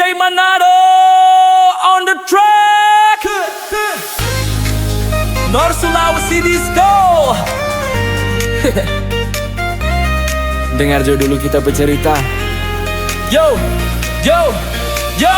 DJ Manado on the track. Nor Sulawesi Disco. Dengar Jo dulu kita bercerita. Yo, yo, yo.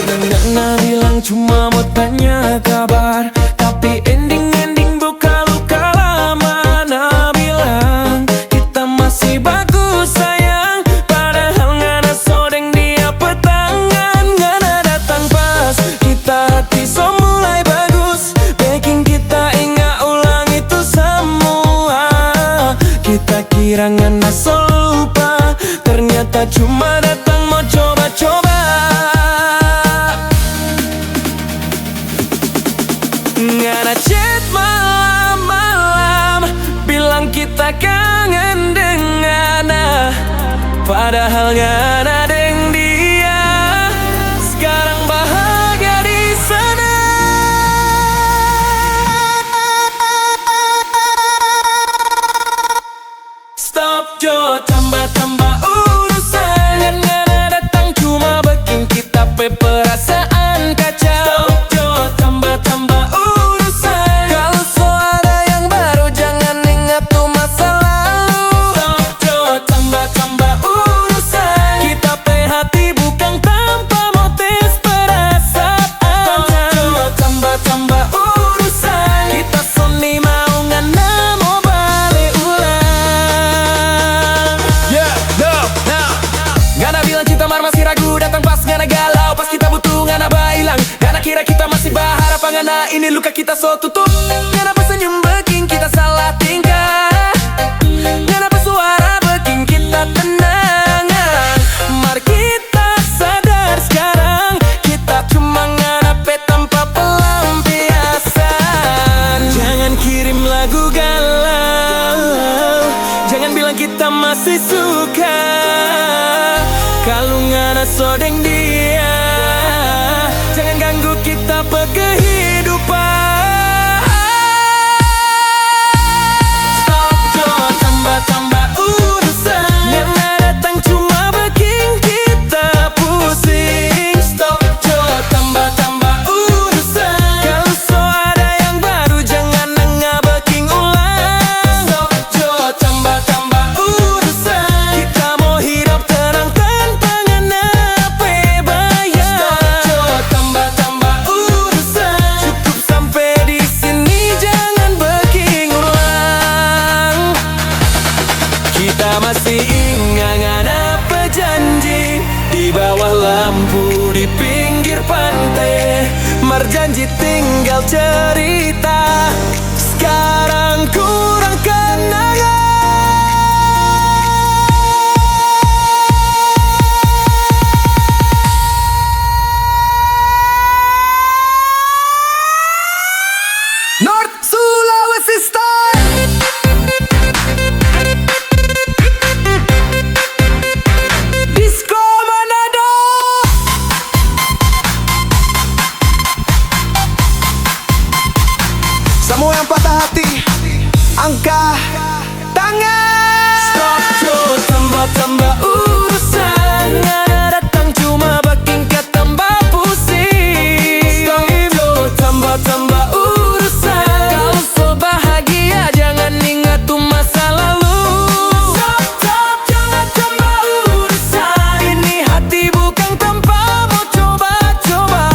Nana bilang cuma mau tanya kabar, tapi ending buka luka lama. Nana bilang kita masih bagus sayang, padahal ngana sodeng dia petangan. Ngana datang pas kita hati so mulai bagus, bikin kita ingat ulang itu semua. Kita kira ngana so lupa, ternyata cuma datang mau coba-coba. Ngana chat malam-malam, bilang kita kangen dengan padahal ngana deng dia sekarang bahagia di sana. Stop Jo, tambah-tambah urusan. Ngana datang cuma bikin kita perasaan kacau. Stop Jo, tambah-tambah urusan. Kalau so ada yang baru jangan ingat tuh masa lalu. Stop Jo, tambah-tambah urusan. Kita play hati bukan tanpa motif perasaan. Stop Jo, tambah-tambah urusan. Kita soni mau ngana mau balik ulang. Yeah, no, now ngana bilang cinta mar masih ragu, datang pas ngana galau, pas kita butuh ngana bailang. Ngana kira kita masih berharap, ngana ini luka kita so tutup. Ngana senyum bikin kita salah tingkah, ngana suara bikin kita tenang. Mari kita sadar sekarang, kita cuma ngana tanpa pelampiasan. Jangan kirim lagu galau, jangan bilang kita masih suka kalau ngana sodeng dia. Jangan ganggu kita kehidupan. Stop Jo, tambah-tambah urusan. Ngana datang cuma bikin kita pusing. Stop Jo, tambah-tambah urusan. Kalau so ada yang baru jangan nengah bikin ulang. Stop Jo, tambah-tambah urusan. Kita mau hidup tenang tanpa ngana bayar. Stop Jo, tambah-tambah urusan. Cukup sampai di sini jangan bikin ulang. Kita masih ingat ngana janji di bawah lampu di pinggir pantai. Merjanji tinggal cerita, sekarang kurang kenangan. North Sulawesi Style. Disco Manado. Semua yang patah hati, angkat tangan. Stop Jo, tambah-tambah urusan. Ngana datang cuma bikin kita tambah pusing. Stop Jo, tambah-tambah urusan. Kalau so bahagia jangan ingat tuh masa lalu. Stop Jo, tambah urusan. Ini hati bukan tanpa mau coba-coba.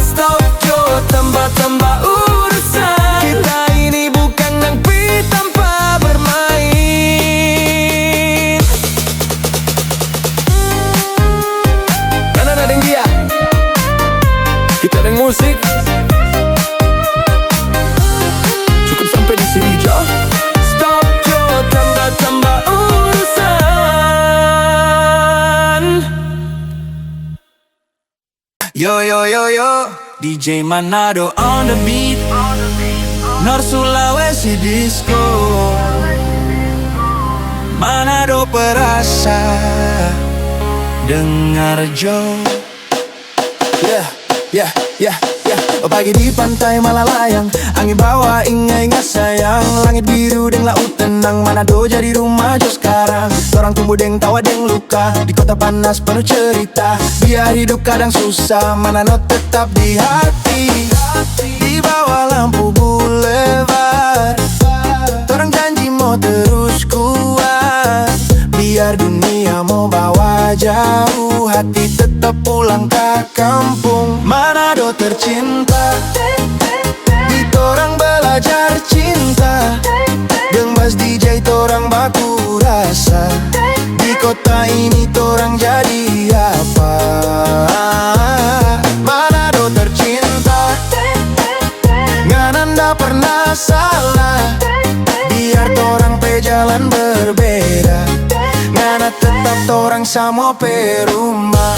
Stop Jo, tambah-tambah urusan. Kita ini bukan nampi tanpa bermain. Karena ada yang dia, kita ada musik. Cukup sampai di sini Jo. Stop Jo, tambah-tambah urusan. Yo yo yo yo, DJ Manado on the beat. Nor Sulawesi Disco. Manado perasa, dengar Jo. Yeah. yeah, yeah, yeah. Pagi di pantai malah layang, angin bawa ingat-ingat sayang. Langit biru deng laut tenang, Manado jadi rumah jo sekarang. Orang tumbuh deng tawa deng luka, di kota panas penuh cerita. Biar hidup kadang susah, Manado tetap di hati. Di bawah lampu boulevard, orang janji mau terus kuat. Biar dunia mau bawa jauh, hati tetap pulang ke kampung. Manado tercinta, di torang belajar cinta. Deng bas DJ torang baku rasa, di kota ini torang jadi apa? Manado tercinta, ngananda pernah salah. Biar torang pe jalan berbeda, ngana tetap torang sama pe rumah.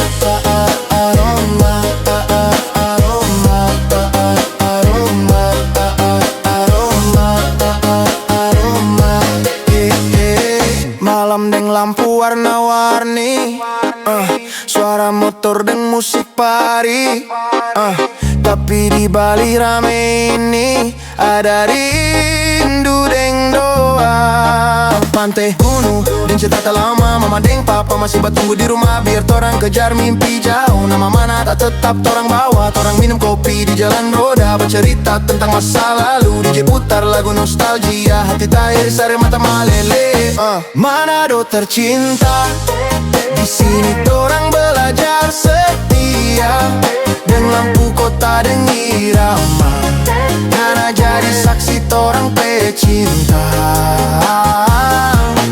Aroma, aroma, aroma, aroma, aroma. Malam deng lampu warna-warni, suara motor deng musik pari. Tapi di Bali rame ini ada rindu deng doa. Pantai gunung deng cerita lama, mama deng papa masih bertunggu di rumah. Biar torang kejar mimpi jauh, nama mana tak tetap torang bawa. Torang minum kopi di jalan roda, bercerita tentang masa lalu. DJ putar lagu nostalgia, hati tak iri sare mata malele. Manado tercinta, di sini torang belajar setia. Deng lampu kota deng irama, karena jadi saksi torang pe cinta.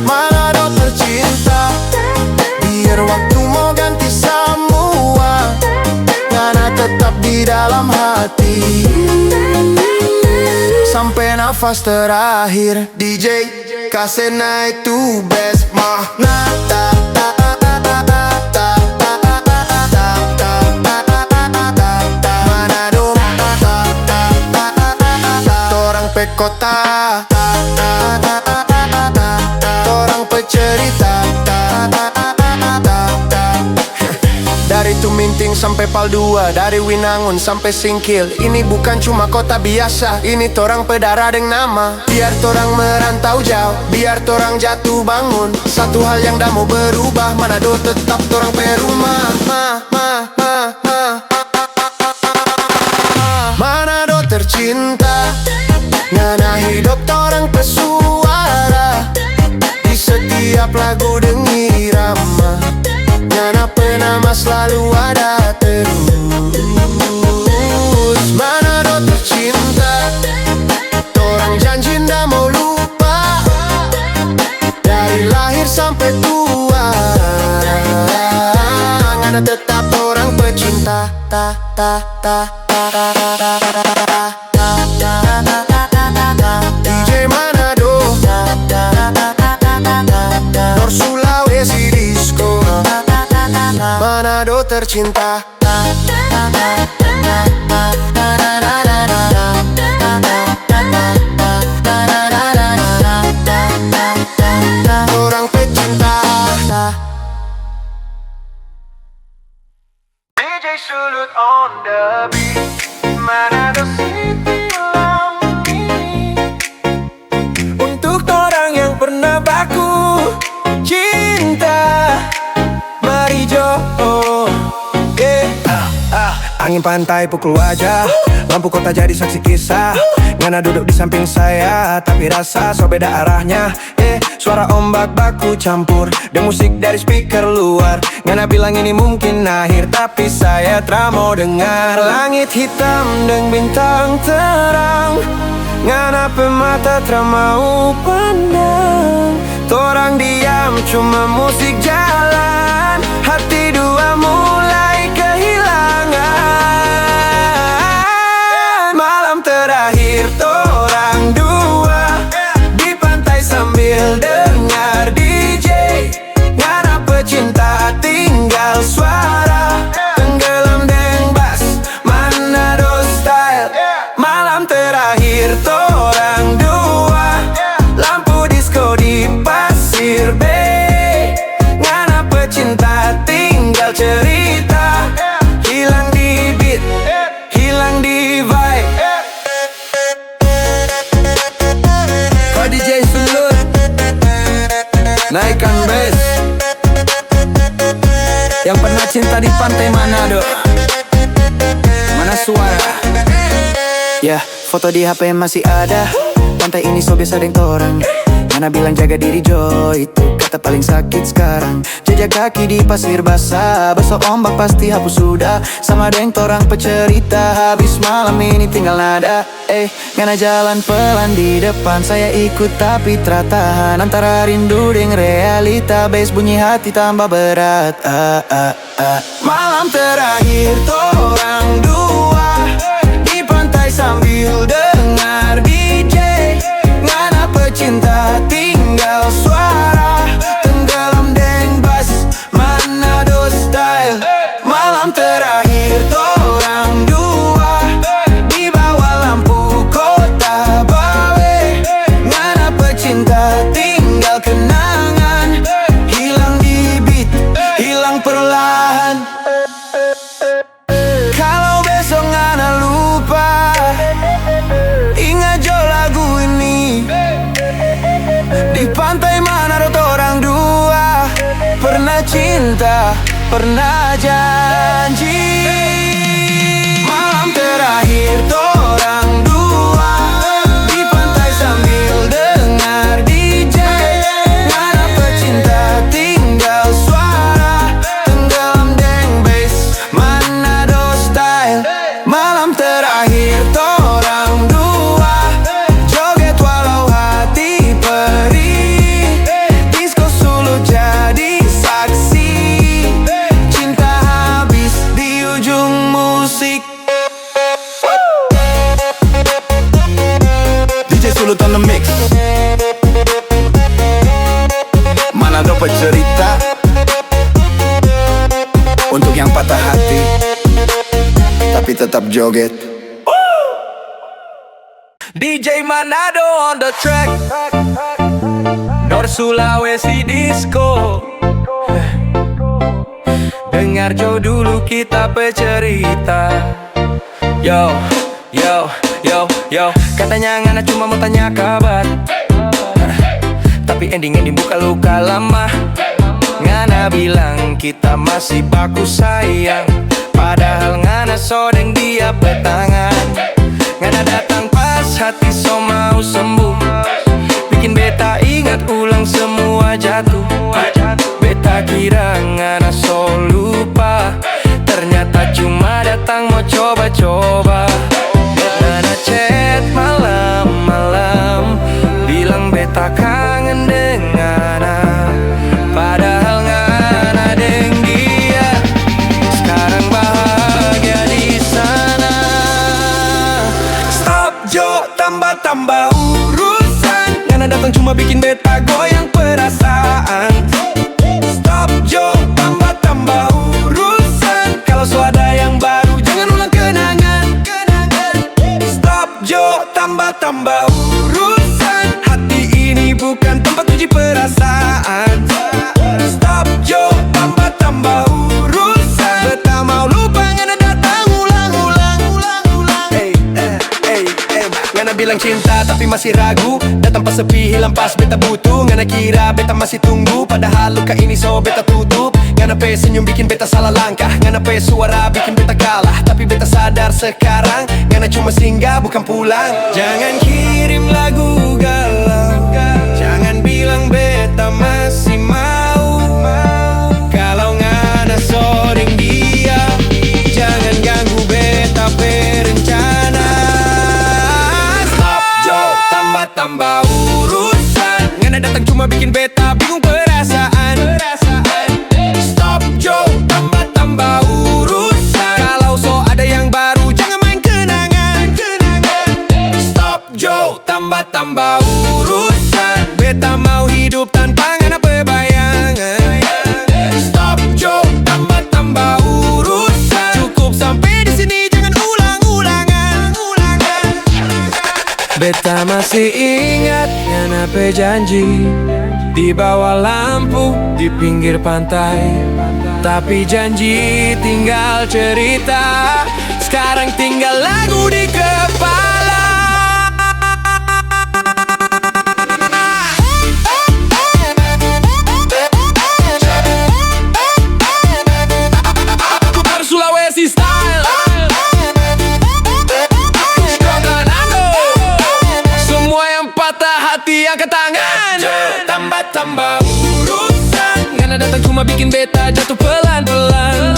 Manado tercinta, biar waktu mau ganti semua, karena tetap di dalam hati. Sampai nafas terakhir, DJ kasih naik to best mana ta ta ta ta ta ta ta ta. Manado torang pe kota, torang pe cerita. Dari Tuminting sampai Pal 2, dari Winangun sampai Singkil. Ini bukan cuma kota biasa, ini torang pedara deng nama. Biar torang merantau jauh, biar torang jatuh bangun. Satu hal yang dah mau berubah, Manado tetap torang pe rumah. Manado tercinta, ngana hidup torang pesuara. Di setiap lagu deng irama, ngana penama selalu ada terus. Manado tercinta, torang janji ndak mau lupa. Dari lahir sampai tua, ngana tetap torang pecinta. Ta ta ta ta ta ta ta ta. DJ Manado, Nor Sulawesi Disco. Manado tercinta. Orang pecinta. DJ Sulut on the beat, Manado City Lamuni. Untuk orang yang pernah baku cinta, mari jo, angin pantai pukul wajah, lampu kota jadi saksi kisah. Ngana duduk di samping saya, tapi rasa so beda arahnya. Suara ombak baku campur dan musik dari speaker luar. Ngana bilang ini mungkin akhir, tapi saya tak mau dengar. Langit hitam dan bintang terang, ngana pemata tak mau pandang. Torang diam cuma musik jalan, hati dua mulai kehilangan. Malam terakhir torang dua di pantai sambil dengar DJ. Ngana pecinta tinggal suara, tenggelam deng bass Manado style. Malam terakhir torang dua, lampu disco di Pasir Bay. Ngana pecinta tinggal Yang pernah cinta di pantai Manado, mana suara? Ya, foto di HP masih ada. Pantai ini so biasa deng torang. Mana bilang jaga diri Jo, itu kata paling sakit sekarang. Jejak kaki di pasir basah, besok ombak pasti hapus sudah. Sama deng torang pecerita, habis malam ini tinggal nada. Ngana jalan pelan di depan, saya ikut tapi tertahan. Antara rindu deng realita, bass bunyi hati tambah berat. Malam terakhir torang dua di pantai sambil dengar DJ. Ngana pecinta tinggal suara, tenggelam deng bass Manado style. Malam terakhir torang dua di bawah lampu kota Bawe. Ngana pecinta tinggal kenangan, hilang di beat, hilang perlahan. Kalau besok ngana lupa, ingat jo lagu ini. Di pantai Manado torang dua pernah cinta, pernah janji. Malam terakhir torang dua di pantai sambil dengar DJ. Ngana pecinta tinggal suara, tenggelam deng bass Manado style. Malam terakhir torang dua joget walau hati perih. Disco Sulu jadi saksi, cinta habis di ujung musik. DJ Sulut on the mix. Manado pecerita, untuk yang patah hati tapi tetap joget. DJ Manado on the track, Nor Sulawesi Disco. Dengar Jo dulu kita bercerita. Yo, yo, yo, yo. Katanya ngana cuma mau tanya kabar, tapi ending buka luka lama. Ngana bilang kita masih baku sayang, padahal ngana sodeng dia petangan. Ngana datang pas hati so mau sembuh, bikin beta ingat ulang semua jatuh. Beta kira ngana so lupa, ternyata cuma datang mau coba-coba. Ngana chat malam-malam, bilang beta kangen dengan padahal ngana deng dia sekarang bahagia di sana. Stop Jo, tambah-tambah urusan. Ngana datang cuma bikin beta goyang perasaan. Stop Jo, tambah-tambah urusan. Kalau so ada yang baru jangan ulang kenangan. Stop Jo, tambah-tambah urusan. Hati ini bukan tempat uji perasaan. Stop Jo, tambah-tambah urusan. Beta mau lupa ngana datang ulang-ulang. Ngana bilang cinta tapi masih ragu, datang pas sepi hilang pas beta butuh. Ngana kira beta masih tunggu, padahal luka ini so beta tutup. Ngana pe senyum bikin beta salah langkah, ngana pe suara bikin beta kalah. Tapi beta sadar sekarang, ngana cuma singgah bukan pulang. Jangan kirim lagu galau, jangan bilang beta masih mau. Kalau ngana sodeng dia, jangan ganggu beta berencana. Stop Jo, tambah-tambah urusan. Ngana datang cuma bikin beta bingung perasaan. Stop Jo, tambah-tambah urusan. Kalau so ada yang baru jangan main kenangan. Stop Jo, tambah-tambah urusan. Beta mau hidup tanpa ngana bebayangan. Stop Jo, tambah-tambah urusan. Cukup sampai di sini jangan ulang-ulangan. Beta masih ingat ngana pe janji di bawah lampu di pinggir pantai. Tapi janji tinggal cerita, sekarang tinggal lagu di kepala. datang cuma bikin beta jatuh pelan-pelan.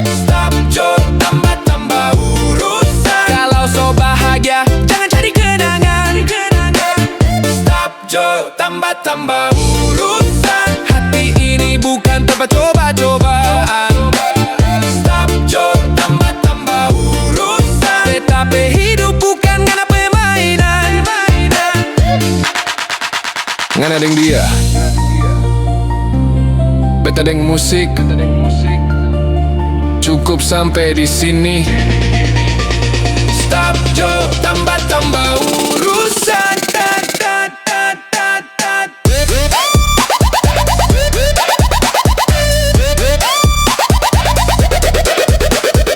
Stop Jo, tambah-tambah urusan. Kalau so bahagia, jangan cari kenangan. Stop Jo, tambah-tambah urusan. Hati ini bukan tempat coba-cobaan. Stop Jo, tambah-tambah urusan. Beta pe hidup bukan ngana permainan. Ngana deng dia, beta deng musik. Cukup sampai di sini. Stop Jo, tambah-tambah urusan.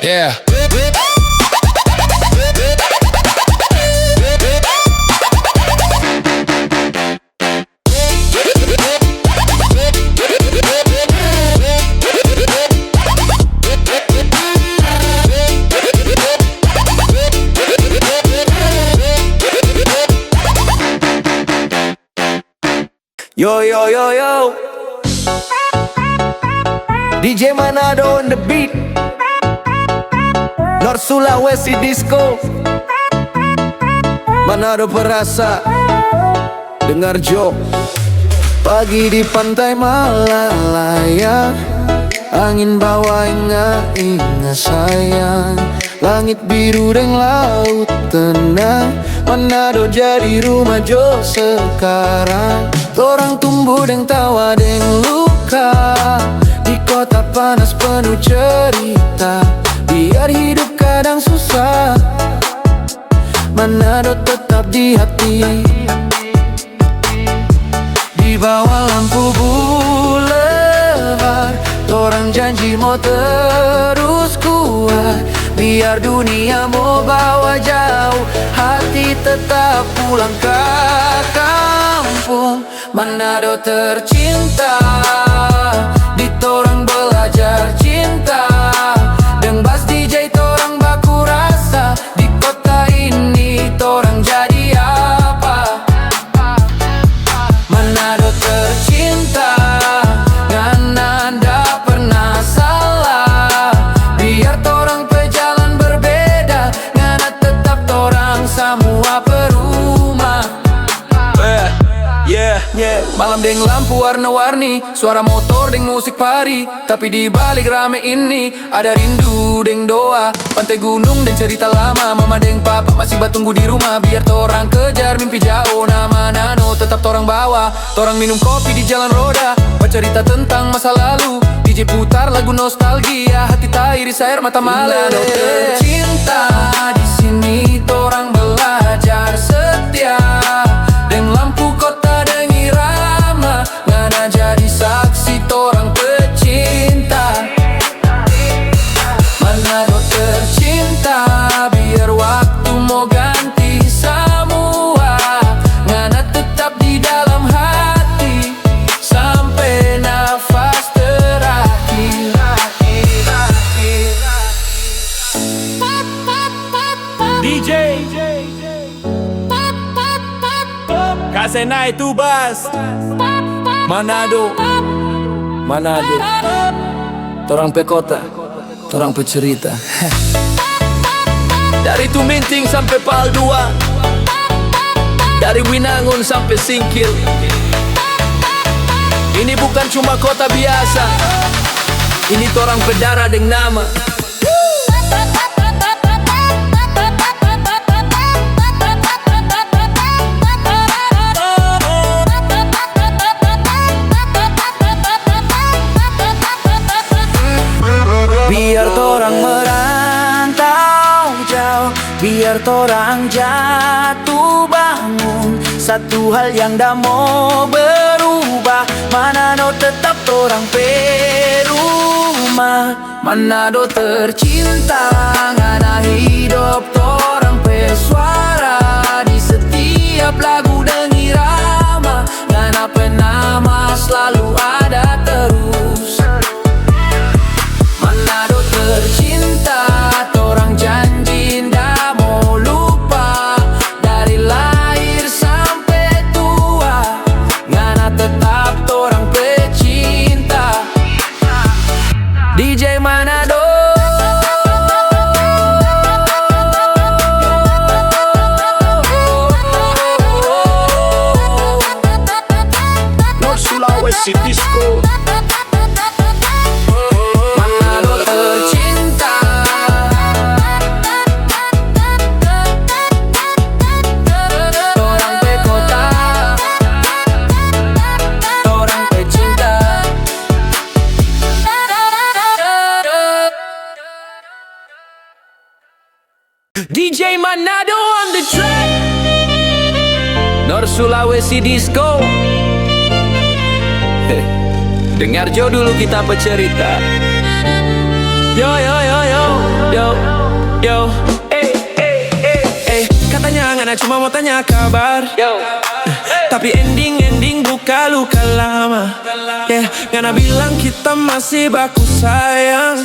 Yeah. Yo yo yo yo, DJ Manado on the beat, North Sulawesi Disco. Manado perasa, dengar Jo. Pagi di pantai Malaya, angin bawa ingat sayang. Langit biru dan laut tenang, Manado jadi rumah Jo sekarang. Torang tumbuh deng tawa deng luka di kota panas penuh cerita. Biar hidup kadang susah, Manado tetap di hati. Di bawah lampu bulevar, torang janji mau terus kuat. Biar dunia mau bawa jauh, hati tetap pulang ke kampung. Manado tercinta, di torang belajar cinta. Deng bas DJ torang baku rasa, di kota ini torang jadi apa? Manado tercinta, ngana ndak pernah salah. Biar torang pejalan berbeda, ngana tetap torang semua perumah. Malam deng lampu warna-warni, suara motor deng musik pari. Tapi di balik rame ini ada rindu deng doa. Pantai gunung deng cerita lama, mama deng papa masih batunggu di rumah. Biar torang kejar mimpi jauh, nama Nano tetap torang bawa. Torang minum kopi di jalan roda, bercerita tentang masa lalu. DJ putar lagu nostalgia, hati tak iris air mata malele. Tercinta, di sini torang belajar setia. Deng lampu kota deng irama, ngana jadi saksi torang pecinta. Manado tercinta, biar waktu mau ganti semua. Ngana tetap di dalam hati, sampai nafas terakhir. DJ Kasenai Tubas, Manado, Manado, torang pe kota, torang pe cerita. Dari Tuminting sampai Pal 2, dari Winangun sampai Singkil. Ini bukan cuma kota biasa, ini torang berdarah deng nama. Biar torang merantau jauh, biar torang jatuh bangun. Satu hal yang dah mau berubah, Manado tetap torang pe rumah. Manado tercinta, ngana hidup torang pe suara. Di setiap lagu deng irama, ngana pe nama selalu ada terus. Manado tercinta, torang janji ndak mau lupa. Dari lahir sampai tua, ngana tetap torang pecinta. Manado tercinta. Torang pe kota, torang pe cinta. DJ Manado on the track. Nor Sulawesi Disco. Dengar Jo dulu kita bercerita. Yo yo yo yo yo yo. Katanya ngana cuma mau tanya kabar. Yo. Tapi ending buka luka lama. Ngana bilang kita masih baku sayang.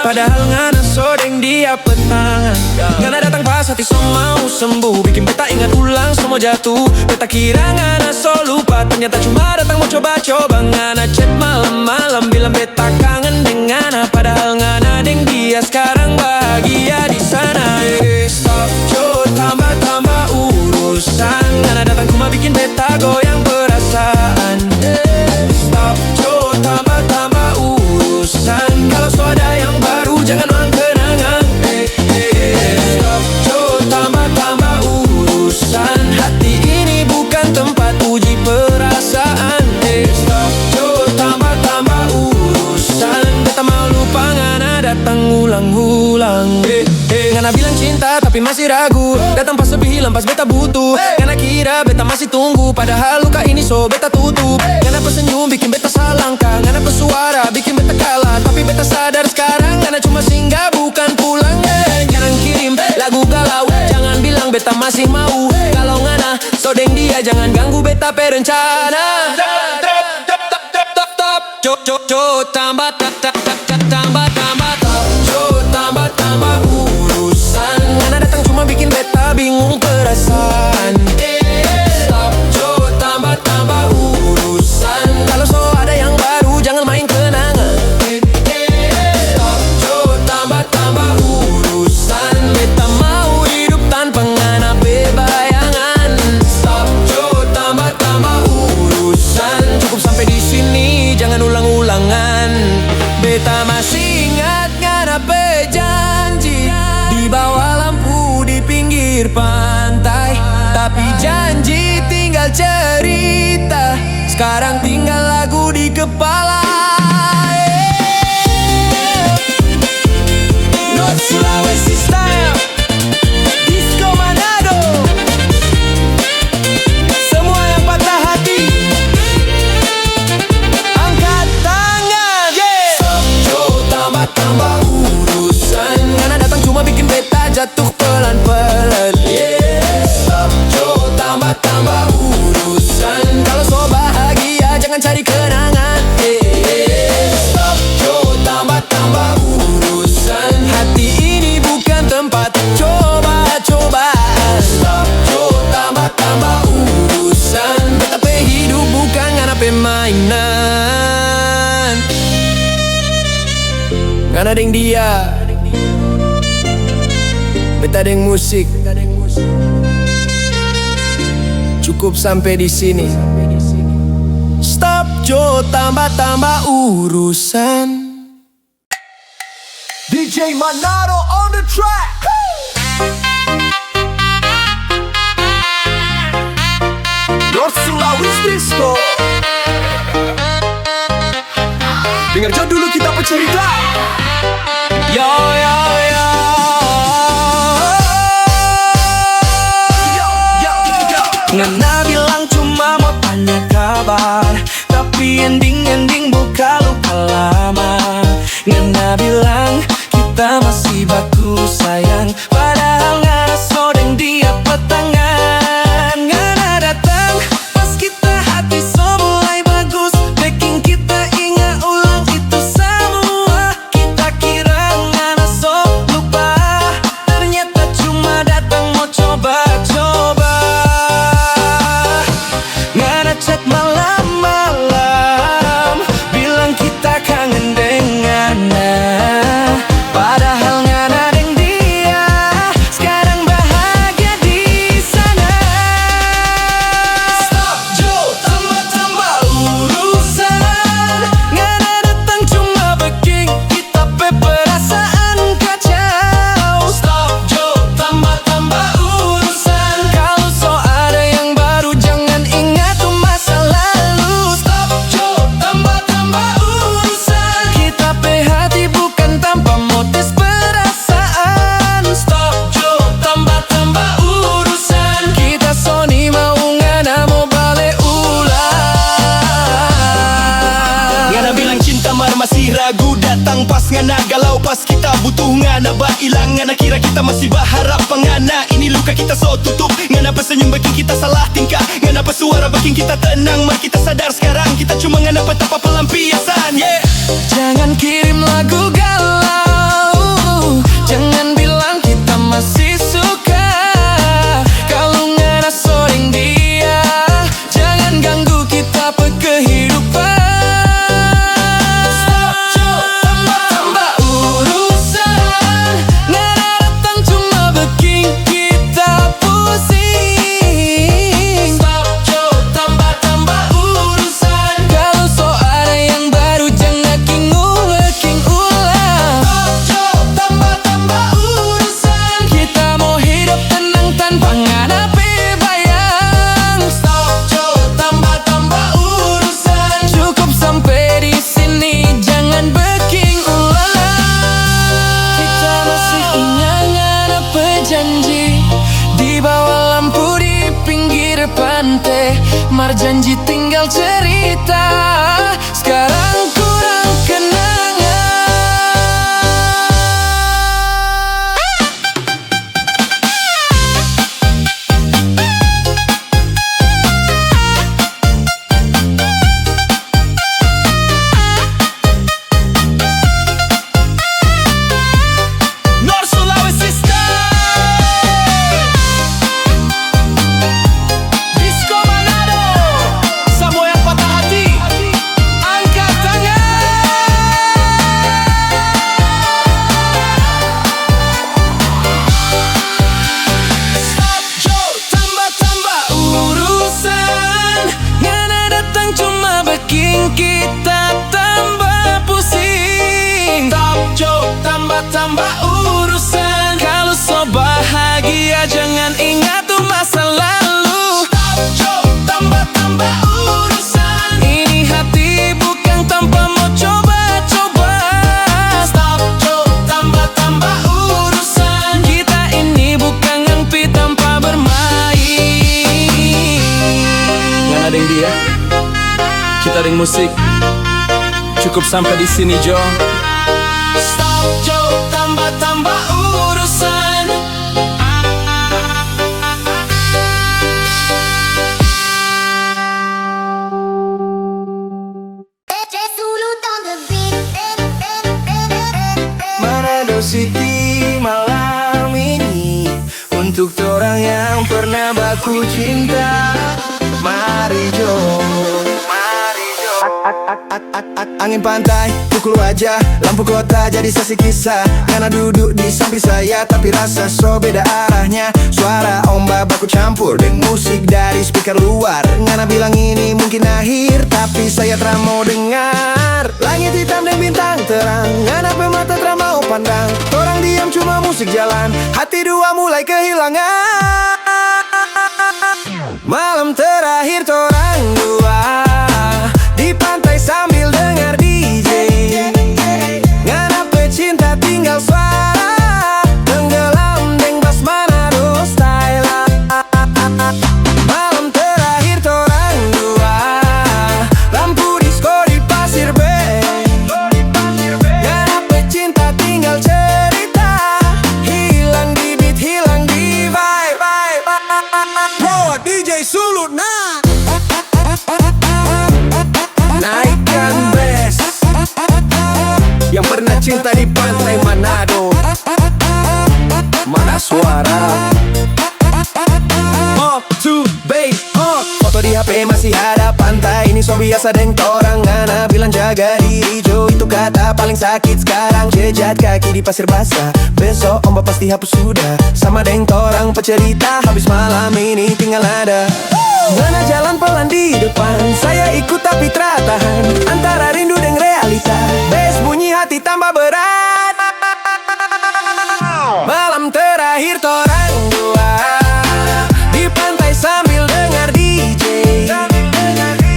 Padahal ngana sodeng dia petangan. Ngana datang pas hati so mau sembuh. Bikin beta ingat ulang semua jatuh. Beta kira ngana so lupa. Ternyata cuma datang mau coba-coba. Ngana chat malam-malam bilang beta kangen dengan. Padahal ngana deng dia sekarang bahagia di sana. Stop Jo, tambah-tambah urusan. Ngana datang cuma bikin beta goyang perasaan. Stop Jo, tambah-tambah urusan. Kalau so ada yang baru jangan ulang kenangan. Stop Jo, tambah-tambah urusan. Hati ini bukan tempat uji perasaan. Stop Jo, tambah-tambah urusan. Beta mau lupa ngana datang ulang-ulang. Ngana bilang cinta tapi masih ragu. Datang pas lebih hilang pas beta butuh. Ngana kira beta masih tunggu. Padahal luka ini so beta tutup. Ngana pesenyum bikin beta salah langkah. Ngana pesuara bikin beta kalah. Tapi beta sadar sekarang ngana cuma singgah bukan pulang. Jangan kirim lagu galau. Jangan bilang beta masih mau. Kalau ngana sodeng dia jangan ganggu beta perencana. Jo tambah tambah urusan. Ngana datang cuma bikin beta bingung perasaan. Stop Jo, tambah urusan. Kalau so ada yang baru jangan main kenangan. Stop Jo, tambah urusan. Beta mau hidup tanpa ngana bebayangan. Stop Jo, tambah urusan. Cukup sampai di sini, jangan ulang-ulangan. Beta masih ingat ngana pejanji di bawah lampu di pinggir pantai. Tapi janji tinggal cerita. Sekarang tinggal lagu di kepala. North Sulawesi style, Disco Manado. Semua yang patah hati angkat tangan. Stop Jo, tambah urusan. Ngana datang cuma bikin beta jatuh pelan-pelan. Stop Jo, tambah urusan. Kalau so bahagia jangan cari kenangan. Stop Jo, tambah urusan. Hati ini bukan tempat coba-cobaan. Stop Jo, tambah urusan. Beta pe hidup bukan ngana pe mainan. Ngana deng dia, beta deng musik. Cukup sampai di sini. Stop Jo, tambah urusan. DJ Manado on the track. North Sulawesi Disco. Dengar Jo dulu kita bercerita. Yo yo yo. Ngana bilang cuma mau tanya kabar. Tapi ending buka luka lama. Ngana bilang kita masih baku sayang. Padahal ngana sodeng dia petangan. Ngana datang pas kita hati so mulai bagus. Bikin kita ingat ulang itu semua. lamar masih ragu datang pas ngana galau pas kita butuh ngana ba ilang ngana kira kita masih berharap pengana ini luka kita so tutup ngana pesenyum bikin kita salah tingkah ngana pesuara bikin kita tenang mar kita sadar sekarang kita cuma ngana petapa pelampiasan yeah. Jangan kirim lagu galau, jangan bilang kita masih suka. Kalau ngana soring dia, jangan ganggu kita pe kehidupan. Stop, tambah urusan. Ngana datang cuma bikin kita pusing. Stop, tambah urusan. Kalau so ada yang baru jangan king ulang. Stop, tambah urusan. Kita mau hidup tenang tanpa ngana bayang. Stop, tambah urusan. Cukup sampai di sini, jangan bikin ulang. Kita masih ingat ngana pejanji di bawah lampu di pinggir pantai. Mar janji tinggal cerita, sekarang kurang kenangan. North Sulawesi Style Disco Manado. Semua yang patah hati angkat tangan. Stop, Tambah urusan. Ngana datang cuma bikin kita tambah pusing. Stop, Tambah urusan. Kalau so bahagia jangan ingat tuh masa lalu. stop, tambah urusan. Ini hati bukan tanpa mau coba-coba. Stop, tambah urusan. Kita ini bukan ngampi tanpa bermain. Nggak ada yang dia, kita ada yang musik. Cukup sampai di sini Jo. Stop, tambah urusan. Manado City malam ini untuk orang yang pernah baku cinta. Mari Jo, angin pantai pukul wajah, lampu kota jadi saksi kisah. Karena duduk di samping saya tapi rasa so beda arahnya. Suara ombak baku campur dengan musik dari speaker luar. Ngana bilang ini mungkin akhir tapi saya tak mau dengar. Langit hitam dan bintang terang, ngana pemata tak mau pandang. Orang diam cuma musik jalan, hati dua mulai kehilangan. Malam terakhir torang dua di pantai sambil dengar DJ. Ngana pecinta tinggal suara tenggelam deng bas Manado style. Malam terakhir torang dua lampu disco di Pasir Bay. Ngana pecinta tinggal cerita, hilang di beat, hilang di vibe. Bro, DJ Sulut nah. Naikkan bass. Yang pernah cinta di pantai Manado, mana suara? To bass, foto di HP masih ada pantai ini so biasa deng torang. Ngana bilang jaga diri Jo, itu kata paling sakit sekarang. Jejak kaki di pasir basah, besok ombak pasti hapus sudah. Sama deng torang pecerita, habis malam ini tinggal ada. Ngana jalan pelan di depan, saya ikut tapi tertahan. Antara rindu dan realita, bass bunyi hati tambah berat. Malam terakhir torang dua di pantai sambil dengar DJ.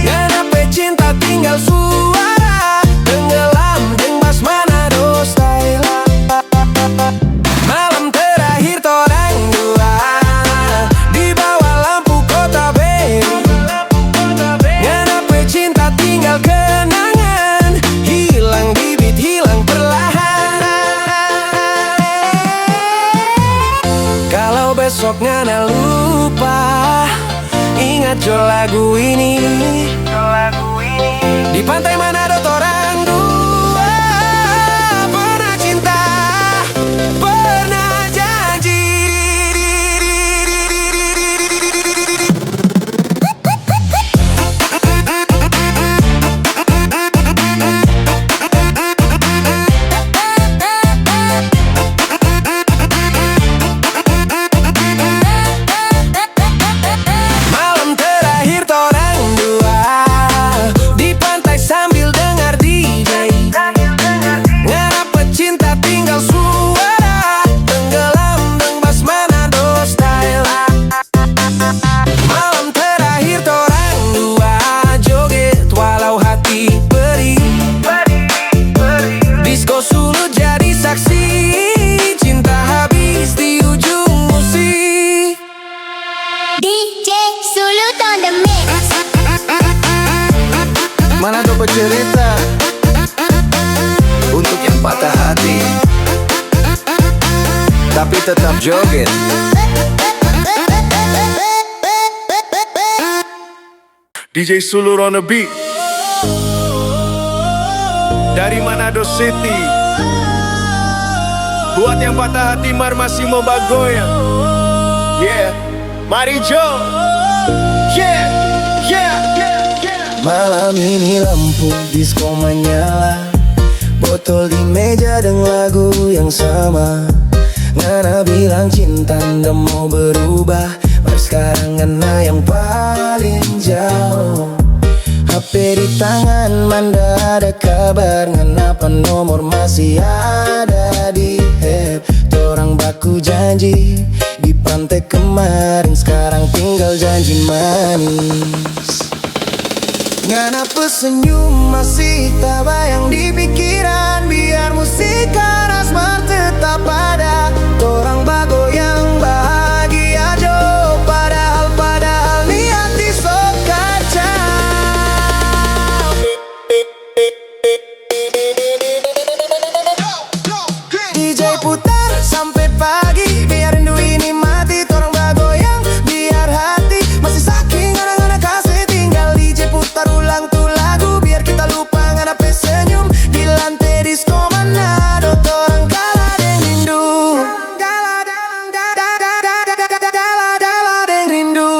Ngana pecinta tinggal suara tenggelam deng bas Manado style. Malam terakhir torang dua di bawah lampu kota Bay. Ngana pecinta tinggal kenangan. sok ngana lupa. Ingat jo lagu ini. Di pantai Manado torang dua pernah cinta, pernah janji. Malam terakhir torang dua di pantai sambil dengar DJ. Ngana pecinta tinggal suara tenggelam deng bas Manado style. Malam terakhir torang dua joget walau hati perih. Disco Sulut jadi saksi, cinta habis di ujung musik. DJ Sulut on the mix. Manado bercerita untuk yang patah hati, tapi tetap joget. DJ Sulut on the beat. Dari Manado City. Buat yang patah hati mar masih mau bagoyang. Yeah, mari Jo. Yeah, yeah, yeah, yeah. Malam ini lampu disco menyala, botol di meja dan lagu yang sama. Ngana bilang cinta ndak mau berubah, baru sekarang ngana yang paling jauh. HP di tangan manda ada kabar, kenapa nomor masih ada di HP. Torang baku janji di pantai kemarin, sekarang tinggal janji manis. Ngana pesenyum masih tak bayang di pikiran, biar musik keras tetap ada. Torang bagoyang bahagia jo, padahal ni hati sok kacau. DJ putar sampai pagi, biar rindu ini mati. Torang bagoyang biar hati masih saking ngana-ngana kasih tinggal. DJ putar ulang tuh lagu biar kita lupa ngana pesenyum di lantai disco Manado. Torang kalah deng rindu, kalah deng rindu. Kalah deng rindu. Kalah deng rindu.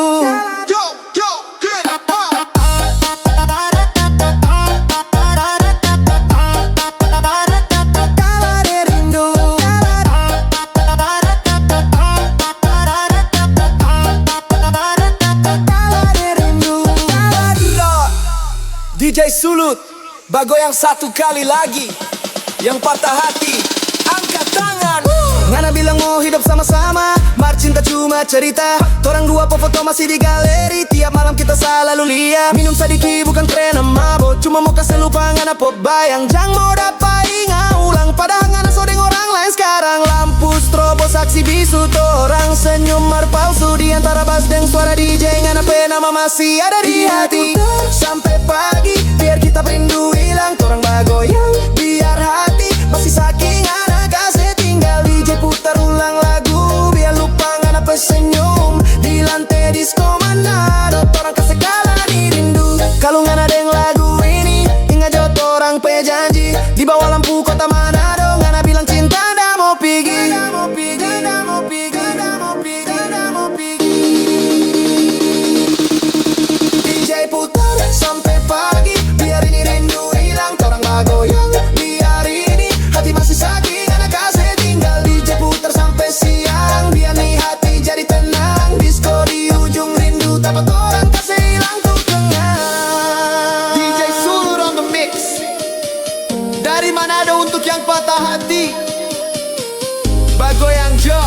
DJ Sulut, bagoyang satu kali lagi. Yang patah hati, angkat tangan. Ngana bilang mau hidup sama-sama, mar cinta cuma cerita. Torang dua foto masih di galeri, tiap malam kita selalu lihat. Minum sadiki bukan tren mabok, cuma mau kasih lupa ngana pop bayang. Jang mau dapat ingat ulang, padahal ngana sodeng orang lain sekarang. Lampu strobo saksi bisu, torang senyum mar palsu. Di antara bass dan suara DJ, ngana pe nama masih ada di hati. Sampai pagi, biar kita rindu hilang. Torang bagoyang biar hati masih saking ngana kasih tinggal. DJ putar ulang lagu biar lupa ngana pesenyum di lantai disco Manado. Torang kasih kalah di rindu. Kalau ngana deng lagu ini, ingat jo torang pe janji di bawah lampu kota Manado. Ngana bilang cinta ndak mau pergi. DJ putar sampai pagi, biar ini rindu hilang. Torang bagoyang biar ini hati masih sakit, ngana kasih tinggal. DJ putar sampai siang, biar nih hati jadi tenang. Disco di ujung rindu, tapi torang kasih hilang tuh kenang. DJ Sulut on the mix. Dari Manado untuk yang patah hati, bagoyang Jo,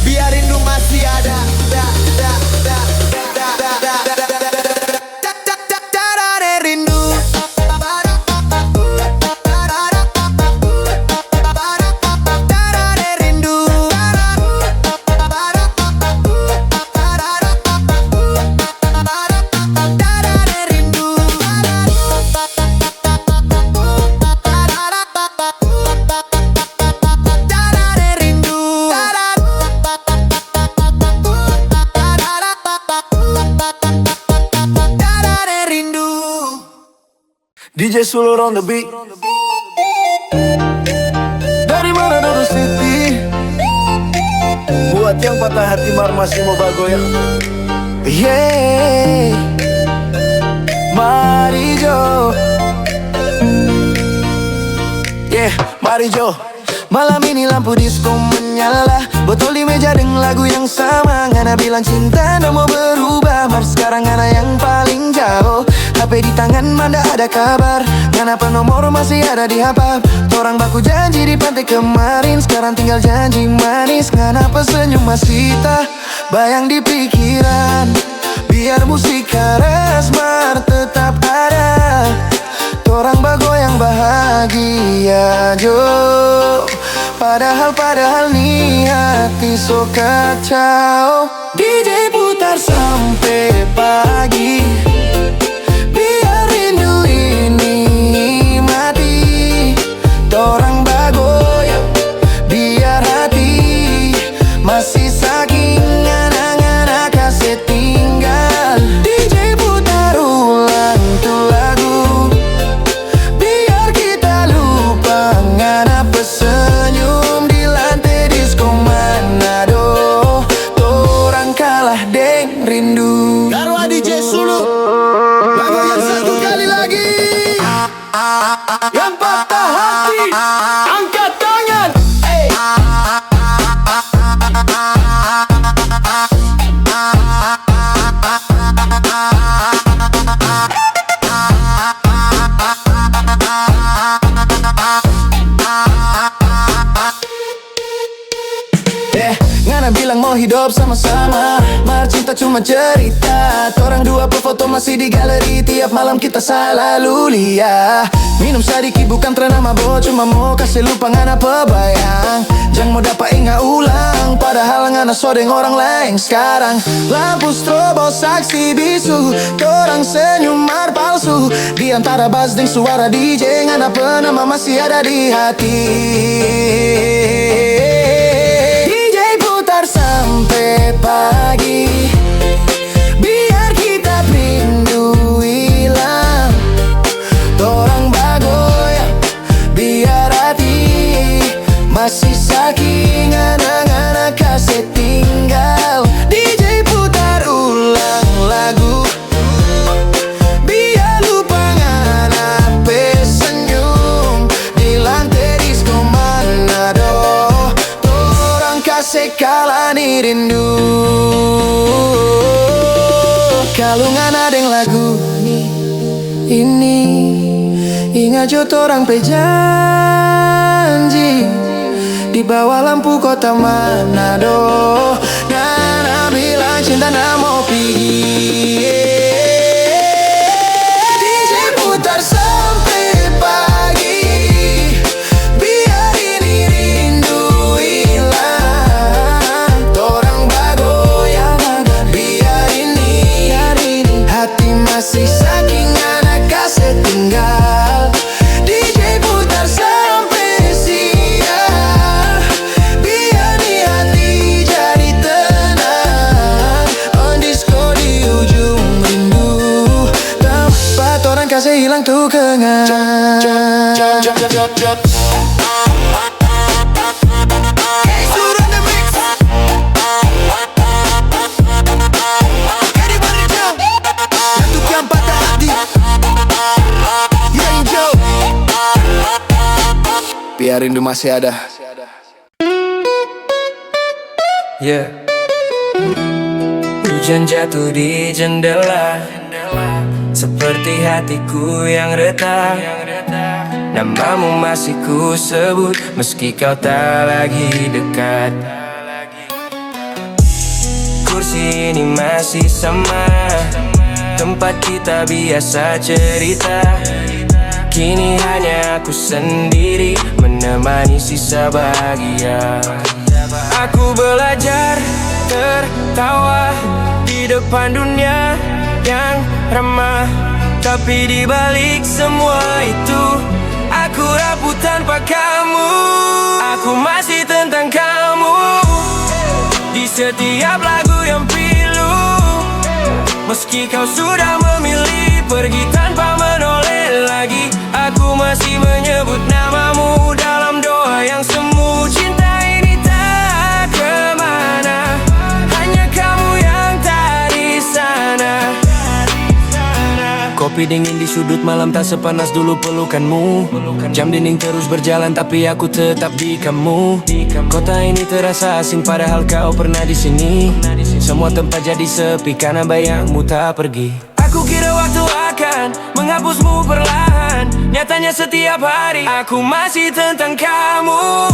biar rindu masih ada. Rindu. DJ Sulur on the beat. Dari mana Dodo City? Buat yang patah hati masih mau bagoyang. Yeah, mari Jo. Yeah, mari Jo. Malam ini lampu disco menyala, botol di meja dengan lagu yang sama. Ngana bilang cinta nggak mau berubah, mar sekarang ngana yang paling jauh. HP di tangan mana ada kabar, ngana nomor masih ada di hapap. Torang baku janji di pantai kemarin, sekarang tinggal janji manis. Ngana senyum masih tak bayang di pikiran. Biar musik keras mar tetap ada, torang bagoyang bahagia Jo. Padahal nih hati so kacau. DJ putar sampai pagi, biar rindu ini mati. Torang bagoyang biar hati masih saking ngana-ngana kasih tinggal. DJ putar ulang tuh lagu, biar kita lupa ngana senyum di lantai disco Manado. Torang kalah deng rindu. Karwa DJ Sulu, bagoyang satu kali lagi. Yang patah hati angkat tangan. Hey. Ngana bilang mau hidup sama-sama, mar cinta cuma cerita. Torang dua foto masih di galeri, tiap malam kita selalu lihat. Minum sedikit bukan tren mabok, cuma mau kasih lupa ngana pebayang. Jangan mau dapat ingat ulang, padahal ngana sodeng orang lain sekarang. Lampu strobo saksi bisu, torang senyum mar palsu. Di antara bass dan suara DJ, ngana penama masih ada di hati. Sampai pagi, biar kita rindu hilang. Torang bagoyang biar hati masih saking ngana-ngana kasih tinggal. DJ putar ulang lagu, biar lupa ngana senyum di lantai disco Manado. Torang kasih kalah nih rindu. Kalau ngana deng lagu ini, ingat jo torang pe janji di bawah lampu kota Manado. Ngana bilang cinta nak mau pergi. DJ putar sampai pagi, biar ini rindu hilang. Torang bagoyang biar ini hati masih saking anak kasih tinggal. DJ putar sampai siang, biar nih hati jadi tenang. On disco di ujung rindu, tempat orang kasih hilang tuh kengan. Biar rindu masih ada. Yeah. Hujan jatuh di jendela, seperti hatiku yang retak. Namamu masih ku sebut, meski kau tak lagi dekat. Kursi ini masih sama, tempat kita biasa cerita. Kini hanya aku sendiri menemani sisa bahagia. Aku belajar tertawa di depan dunia yang ramah, tapi di balik semua itu aku rapuh tanpa kamu. Aku masih tentang kamu di setiap lagu yang pilu. Meski kau sudah memilih pergi tanpa menoleh lagi, masih menyebut namamu dalam doa yang semu. Cinta ini tak kemana, hanya kamu yang tak di sana. Kopi dingin di sudut malam tak sepanas dulu pelukanmu. Jam dinding terus berjalan tapi aku tetap di kamu. Kota ini terasa asing padahal kau pernah di sini. Semua tempat jadi sepi karena bayangmu tak pergi. Aku kira waktu akan menghapusmu perlahan, nyatanya setiap hari aku masih tentang kamu.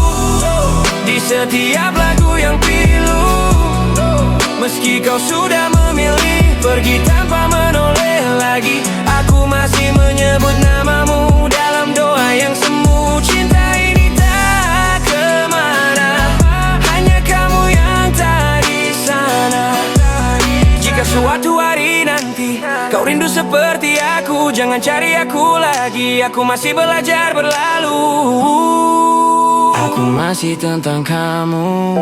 Di setiap lagu yang pilu, meski kau sudah memilih pergi tanpa menoleh lagi, aku masih menyebut namamu dalam doa yang semu. Cinta ini tak kemana, hanya kamu yang tak di sana. Jika suatu hari nanti kau rindu seperti aku, jangan cari aku lagi, aku masih belajar berlalu. Aku masih tentang kamu,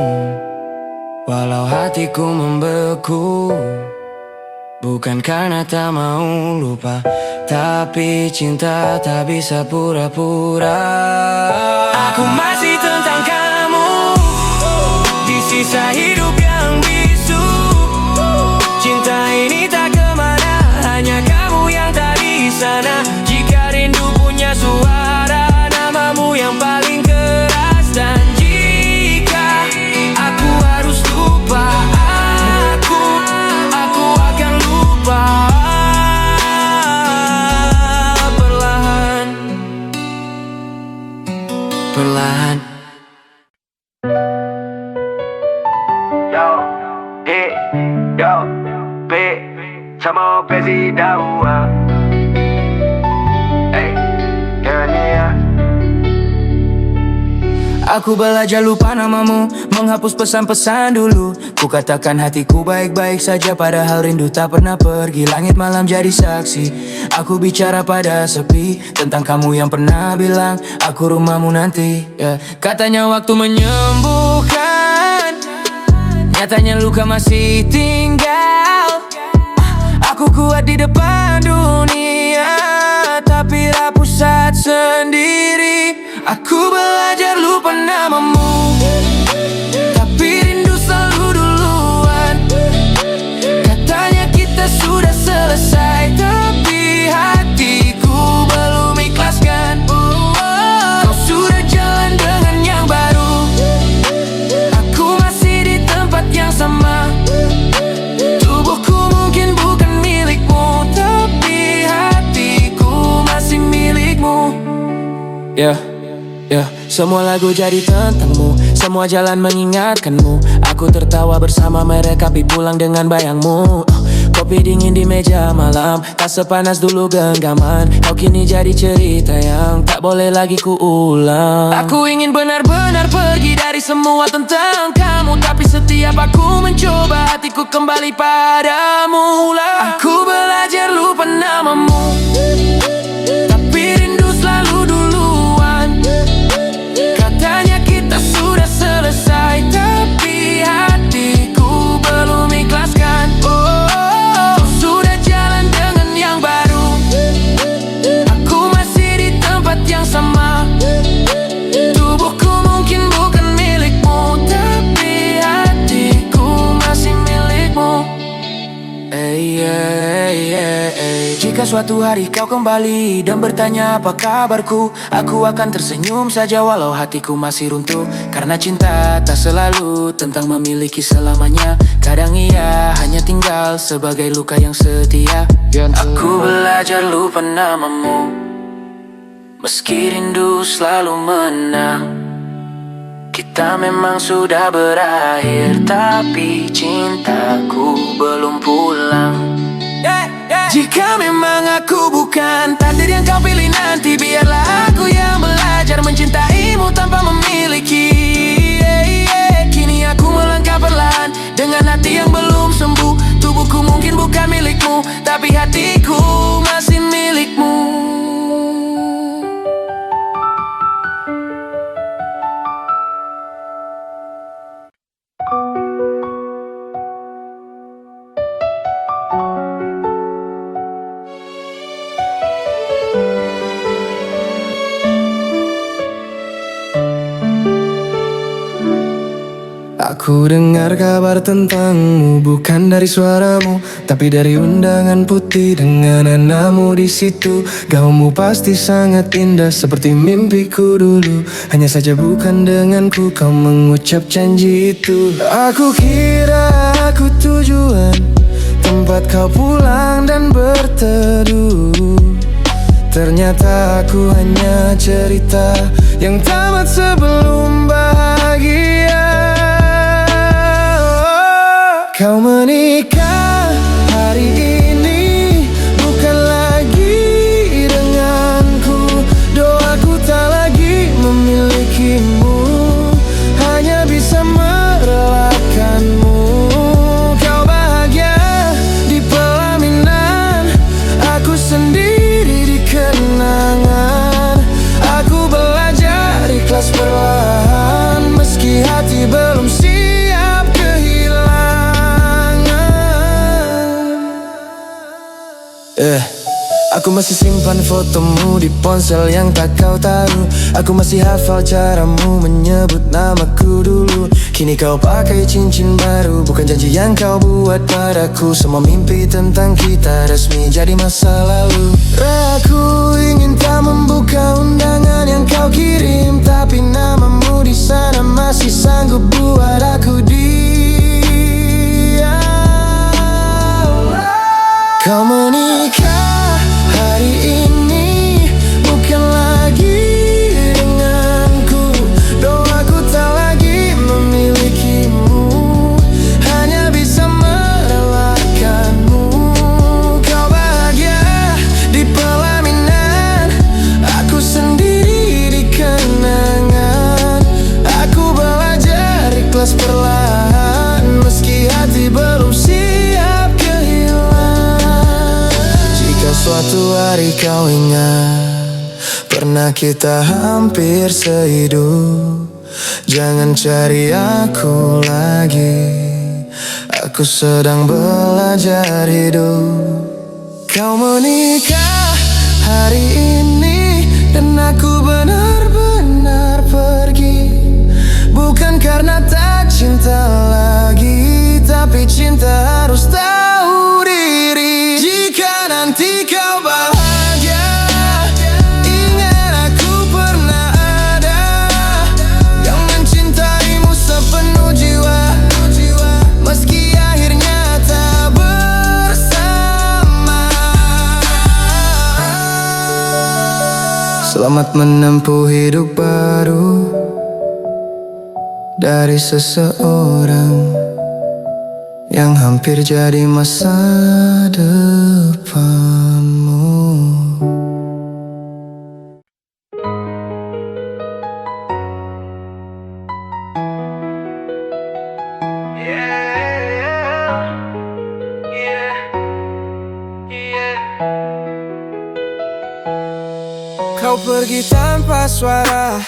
walau hatiku membeku. Bukan karena tak mau lupa, tapi cinta tak bisa pura-pura. Aku masih tentang kamu, di sisa hidup yang bisu. Cinta ini tak kemana, hanya kamu yang tak di sana. Jika rindu punya suara, namamu yang paling keras. Dan jika aku harus lupa, aku akan lupa perlahan, perlahan. Yo, yo, B, sama Pezi Dawa. Hey, yeah. Aku belajar lupa namamu, menghapus pesan-pesan dulu. Ku katakan hatiku baik-baik saja padahal rindu tak pernah pergi. Langit malam jadi saksi, aku bicara pada sepi tentang kamu yang pernah bilang aku rumahmu nanti, yeah. Katanya waktu menyembuhkan, nyatanya luka masih tinggal. Aku kuat di depan dunia, tapi rapuh saat sendiri. Aku belajar lupa namamu, tapi rindu selalu duluan. Katanya kita sudah selesai, tapi hatiku belum ikhlaskan. Kau sudah jalan dengan yang baru, aku masih di tempat yang sama. Tubuhku mungkin bukan milikmu, tapi hatiku masih milikmu. Semua lagu jadi tentangmu, semua jalan mengingatkanmu. Aku tertawa bersama mereka, tapi pulang dengan bayangmu. Kopi dingin di meja malam, tak sepanas dulu genggaman. Kau kini jadi cerita yang tak boleh lagi kuulang. Aku ingin benar-benar pergi dari semua tentang kamu, tapi setiap aku mencoba hatiku kembali padamu lah. Aku belajar lupa namamu, tapi rindu selalu duluan. Katanya kita sudah selesai, tapi hatiku belum ikhlaskan. Kau sudah jalan dengan yang baru, aku masih di tempat yang sama. Tubuhku mungkin bukan milikmu, tapi hatiku masih milikmu. Jika suatu hari kau kembali dan bertanya apa kabarku, aku akan tersenyum saja walau hatiku masih runtuh. Karena cinta tak selalu tentang memiliki selamanya. Kadang ia hanya tinggal sebagai luka yang setia. Aku belajar lupa namamu, meski rindu selalu menang. Kita memang sudah berakhir, tapi cintaku belum pulang. Jika memang aku bukan takdir yang kau pilih nanti, biarlah aku yang belajar mencintaimu tanpa memiliki. Kini aku melangkah perlahan dengan hati yang belum sembuh. Tubuhku mungkin bukan milikmu, tapi hatiku masih milikmu. Aku dengar kabar tentangmu bukan dari suaramu, tapi dari undangan putih dengan namamu di situ. Gaunmu pasti sangat indah seperti mimpiku dulu. Hanya saja bukan denganku kau mengucap janji itu. Aku kira aku tujuan, tempat kau pulang dan berteduh. Ternyata aku hanya cerita yang tamat sebelum bahagia. Kau menikah hari ini, bukan lagi denganku. Doaku tak lagi memilikimu, hanya bisa merelakanmu. Kau bahagia di pelaminan, aku sendiri di kenangan. Aku belajar ikhlas perlahan, meski hati belum siap kehilangan. Aku masih simpan fotomu di ponsel yang tak kau tahu. Aku masih hafal caramu menyebut namaku dulu. Kini kau pakai cincin baru, bukan janji yang kau buat padaku. Semua mimpi tentang kita resmi jadi masa lalu. Aku ingin tak membuka undangan yang kau kirim, tapi namamu di sana masih sanggup buat aku diam. Kau menikah hari ini, bukan lagi denganku. Doaku tak lagi memilikimu, hanya bisa merelakanmu. Kau bahagia di pelaminan, aku sendiri di kenangan. Aku belajar ikhlas perlahan, meski hati belum siap kehilangan. Jika suatu hari kau ingat pernah kita hampir sehidup, jangan cari aku lagi, aku sedang belajar hidup. Kau menikah hari ini, dan aku benar-benar pergi. Bukan karena tak cinta lagi, tapi cinta harus tahu diri. Jika nanti kau bahagia, ingat aku pernah ada yang mencintaimu sepenuh jiwa, meski akhirnya tak bersama. Selamat menempuh hidup baru dari seseorang yang hampir jadi masa depanmu. Kau pergi tanpa suara,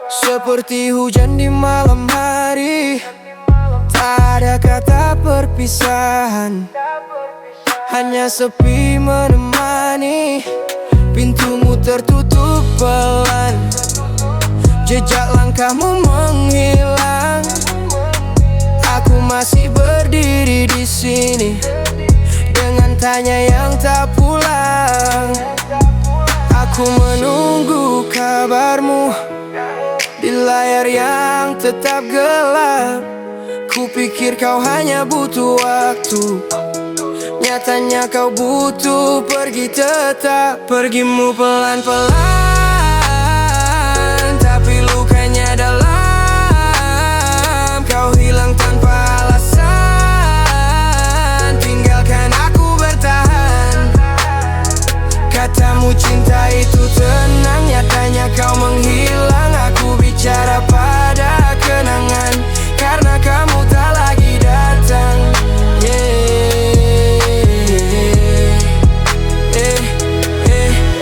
seperti hujan di malam hari. Tak ada kata perpisahan, hanya sepi menemani. Pintumu tertutup pelan, jejak langkahmu menghilang. Aku masih berdiri di sini dengan tanya yang tak pulang. Aku menunggu kabarmu di layar yang tetap gelap. Kupikir kau hanya butuh waktu, nyatanya kau butuh pergi tetap. Pergimu pelan-pelan, tapi lukanya dalam. Kau hilang tanpa alasan, tinggalkan aku bertahan. Katamu cinta itu tenang, nyatanya kau menghilang. Aku bicara pada kenangan, karena kamu tak lagi datang.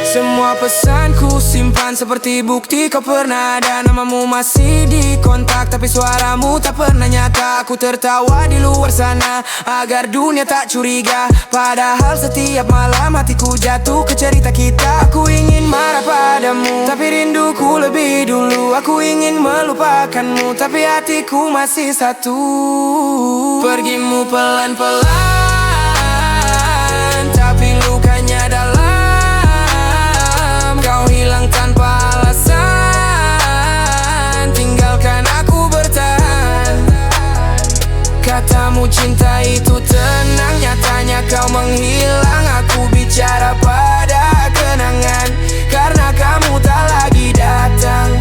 Semua pesanku simpan seperti bukti kau pernah ada. Namamu masih di kontak, tapi suaramu tak pernah nyata. Aku tertawa di luar sana agar dunia tak curiga, padahal setiap malam hatiku jatuh ke cerita kita. Aku ingin marah padamu, tapi rinduku lebih dulu. Aku ingin melupakanmu, tapi hatiku masih satu. Pergimu pelan-pelan, tapi lukanya dalam. Kau hilang tanpa alasan, tinggalkan aku bertahan. Katamu cinta itu tenang, nyatanya kau menghilang. Aku bicara pada kenangan, karena kamu tak lagi datang.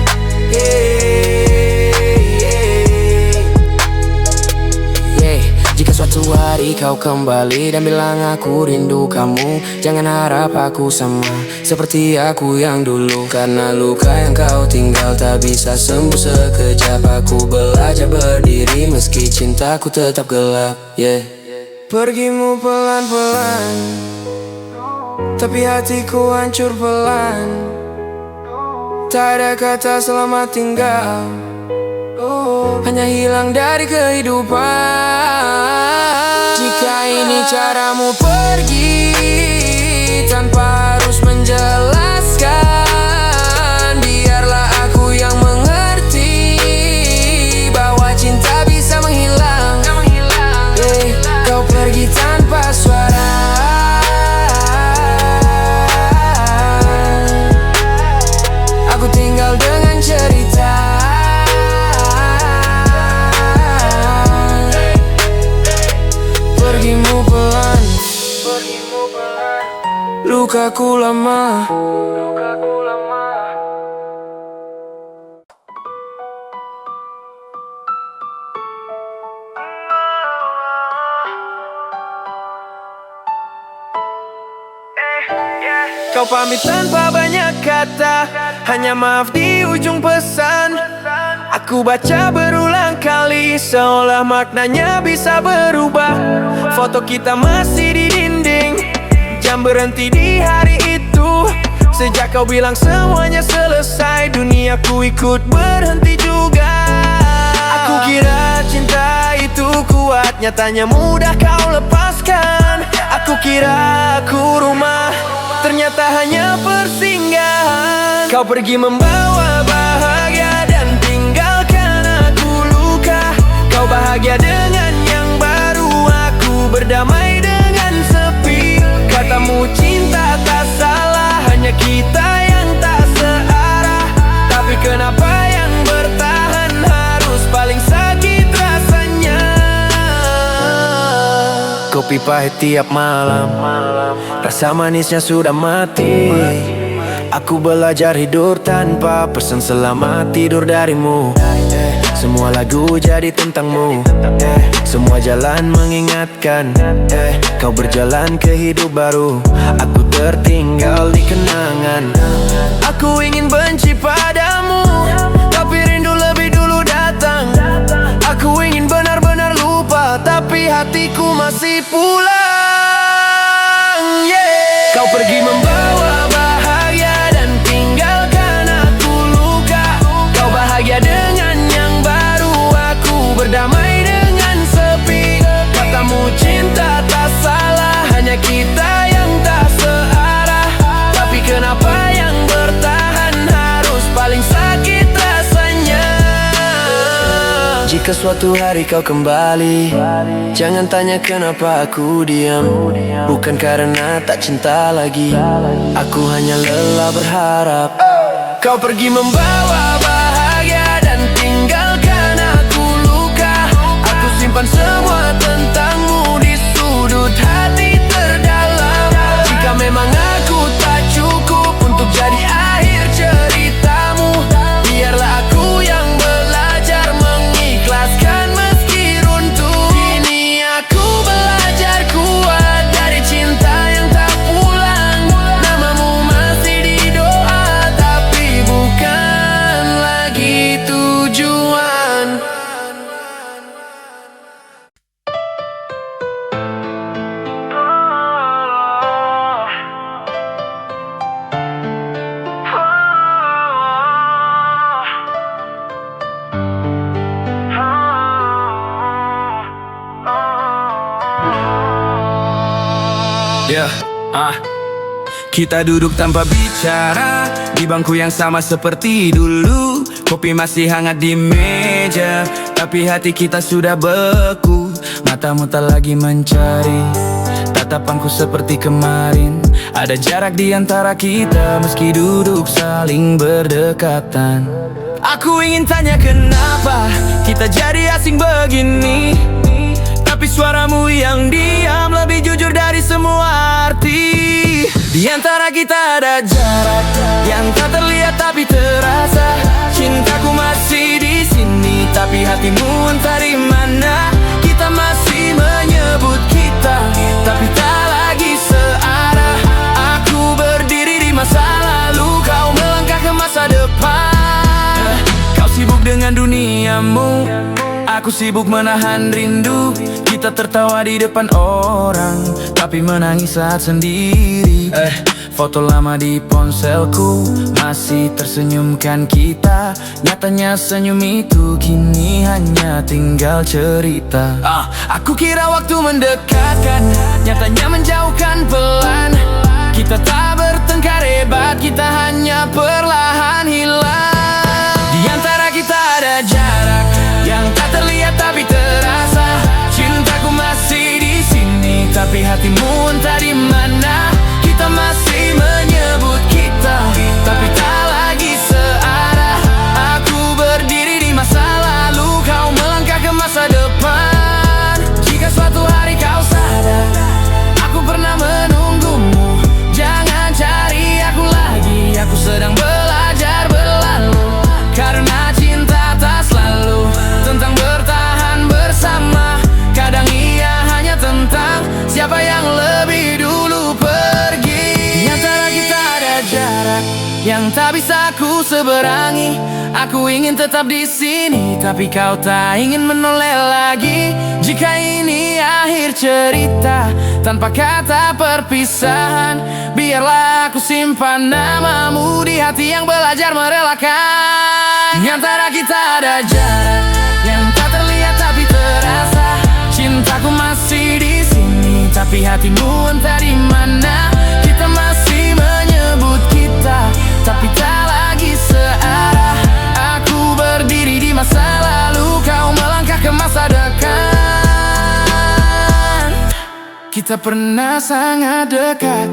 Jika suatu hari kau kembali dan bilang aku rindu kamu, jangan harap aku sama seperti aku yang dulu. Karena luka yang kau tinggal tak bisa sembuh sekejap. Aku belajar berdiri meski cintaku tetap gelap. Pergimu pelan-pelan, tapi hatiku hancur pelan. Tak ada kata selamat tinggal, hanya hilang dari kehidupan. Jika ini caramu pergi tanpa harus menjelaskan, biarlah aku yang mengerti bahwa cinta bisa menghilang. Kau pergi tanpa suara, aku tinggal dengan cerita. Pergimu pelan, lukaku lama. Kau pamit tanpa banyak kata, hanya maaf di ujung pesan. Aku baca berulang kali, seolah maknanya bisa berubah. Foto kita masih di dinding, jam berhenti di hari itu. Sejak kau bilang semuanya selesai, duniaku ikut berhenti juga. Aku kira cinta itu kuat, nyatanya mudah kau lepaskan. Aku kira aku rumah, ternyata hanya persinggahan. Kau pergi membawa bahagia dan tinggalkan aku luka. Kau bahagia dengan yang baru, aku berdamai dengan sepi. Katamu cinta tak salah, hanya kita yang tak searah. Tapi kenapa yang bertahan harus paling sakit rasanya? Kopi pahit tiap malam, rasa manisnya sudah mati. Aku belajar hidup tanpa pesan selamat tidur darimu. Semua lagu jadi tentangmu, semua jalan mengingatkan. Kau berjalan ke hidup baru, aku tertinggal di kenangan. Aku ingin benci padamu, tapi rindu lebih dulu datang. Aku ingin benar-benar lupa, tapi hatiku masih pulang. Kau pergi membawa bahagia dan tinggalkan aku luka. Kau bahagia dengan yang baru, aku berdamai dengan sepi. Katamu cinta tak salah, hanya kita yang tak searah. Tapi kenapa yang bertahan harus paling sakit rasanya? Jika suatu hari kau kembali, jangan tanya kenapa aku diam. Bukan karena tak cinta lagi, aku hanya lelah berharap. Kau pergi membawa bahagia dan tinggalkan aku luka. Aku simpan semua tentangmu di sudut hati terdalam. Jika memang aku tak cukup untuk jadi akhir ceritamu, biarlah aku yang belajar mengikhlaskan meski runtuh. Kini aku belajar kuat dari cinta yang tak pulang. Namamu masih di doa, tapi bukan lagi tujuan. Kita duduk tanpa bicara di bangku yang sama seperti dulu. Kopi masih hangat di meja, tapi hati kita sudah beku. Matamu tak lagi mencari, tatapanku seperti kemarin. Ada jarak di antara kita, meski duduk saling berdekatan. Aku ingin tanya kenapa kita jadi asing begini, tapi suaramu yang diam lebih jujur dari semua arti. Di antara kita ada jarak yang tak terlihat tapi terasa. Cintaku masih di sini, tapi hatimu entah di mana. Kita masih menyebut kita, tapi tak lagi searah. Aku berdiri di masa lalu, kau melangkah ke masa depan. Kau sibuk dengan duniamu, aku sibuk menahan rindu. Kita tertawa di depan orang, tapi menangis saat sendiri. Foto lama di ponselku masih tersenyumkan kita. Nyatanya senyum itu kini hanya tinggal cerita. Aku kira waktu mendekatkan, nyatanya menjauhkan pelan. Kita tak bertengkar hebat, kita hanya perlahan hilang. Di antara kita ada jarak yang tak terlihat tapi terasa. Cintaku masih di sini, tapi hatimu entah di mana. Kita masih menyebut kita, tapi tak lagi searah. Aku berdiri di masa lalu, kau melangkah ke masa depan. Jika suatu hari kau sadar, aku pernah menunggumu, jangan cari aku lagi. Aku sedang belajar berlalu, karena cinta tak selalu tentang bertahan bersama. Kadang ia hanya tentang siapa yang lebih dulu pergi. Di antara kita ada jarak yang tak bisa ku seberangi. Aku ingin tetap di sini, tapi kau tak ingin menoleh lagi. Jika ini akhir cerita tanpa kata perpisahan, biarlah aku simpan namamu di hati yang belajar merelakan. Di antara kita ada jarak yang tak terlihat tapi terasa. Cintaku masih di sini, tapi hatimu entah di mana. Kita masih menyebut kita, tapi tak lagi searah. Aku berdiri di masa lalu, kau melangkah ke masa depan. Kita pernah sangat dekat,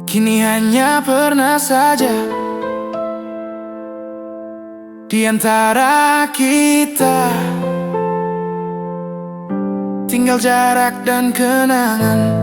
kini hanya pernah saja. Di antara kita tinggal jarak dan kenangan.